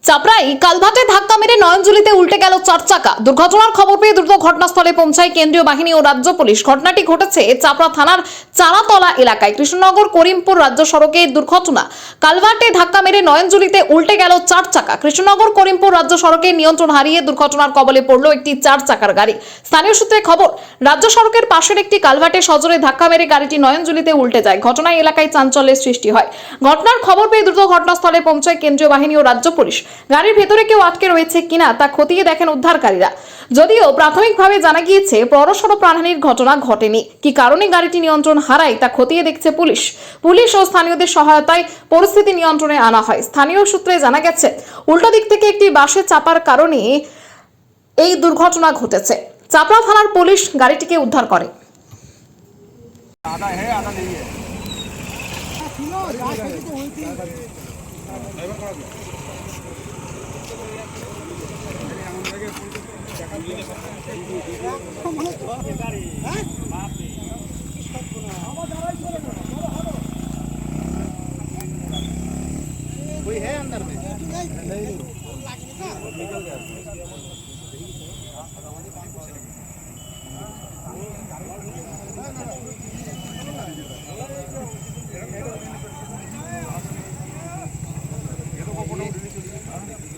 চাপড়াই কালভাটে ধাক্কা মেরে নয়নজুলিতে উল্টে গেল 4 চাকা। দুর্ঘটনার খবর পেয়ে দ্রুত ঘটনাস্থলে পৌঁছায় কেন্দ্রীয় বাহিনী ও রাজ্য পুলিশ। ঘটনাটি ঘটেছে চাপড়া থানার চারাতলা এলাকায়। কৃষ্ণনগর করিমপুর রাজ্য সড়কে দুর্ঘটনা। কালভাটে ধাক্কা মেরে নয়নজুলিতে উল্টে গেল 4 চাকা। কৃষ্ণনগর করিমপুর রাজ্য সড়কে নিয়ন্ত্রণ হারিয়ে দুর্ঘটনার কবলে পড়ল একটি 4 চাকার গাড়ি। স্থানীয় সূত্রে খবর, রাজ্য সড়কের পাশের একটি কালভাটে সজোরে ধাক্কা মেরে গাড়িটি নয়নজুলিতে উল্টে যায়। ঘটনায় এলাকায় চাঞ্চল্যের সৃষ্টি হয়। ঘটনার খবর পেয়ে দ্রুত ঘটনাস্থলে পৌঁছায় কেন্দ্রীয় বাহিনী ও রাজ্য পুলিশ। গাড়ির ভেতরে কেউ আটকে রয়েছে কিনা তা খতিয়ে দেখেন উদ্ধারকারীরা। যদিও প্রাথমিকভাবে জানা গিয়েছে বড়সড় প্রাণহানির ঘটনা ঘটেনি। কি কারণে গাড়িটি নিয়ন্ত্রণ হারায় তা খতিয়ে দেখছে পুলিশ। পুলিশ ও স্থানীয়দের সহায়তায় পরিস্থিতি নিয়ন্ত্রণে আনা হয়। স্থানীয় সূত্রে জানা গেছে, উল্টো দিক থেকে একটি বাসে চাপার কারণে এই দুর্ঘটনা ঘটেছে। চাপড়া থানার পুলিশ গাড়িটিকে উদ্ধার করে। कोई है अंदर में?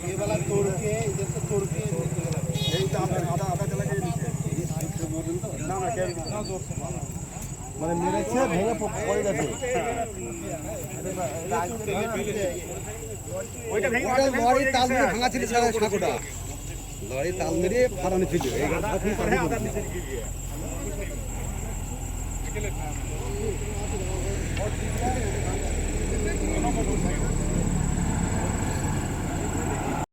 ये वाला तोड़ के इधर से तोड़ के यही तो आपने आधा आधा चला गया ना ना क्या মানে মেরেছে ভেঙে পড়ে গেছে ওইটা ভেঙে লরি তাল মেরে ভাঙা ছিল সারা সাঁকোটা লরি তাল মেরে ফাটানো ছিল এই গাড়িটা